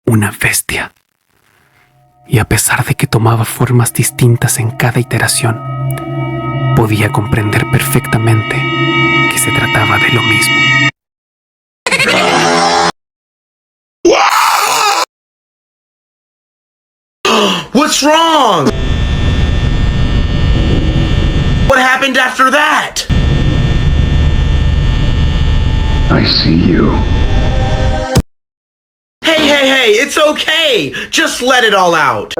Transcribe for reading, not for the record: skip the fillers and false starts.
Una bestia. Y a pesar de que tomaba formas distintas en cada iteración, podía comprender perfectamente que se trataba de lo mismo. What's wrong? What happened after that? I see you. Hey, it's okay. Just let it all out.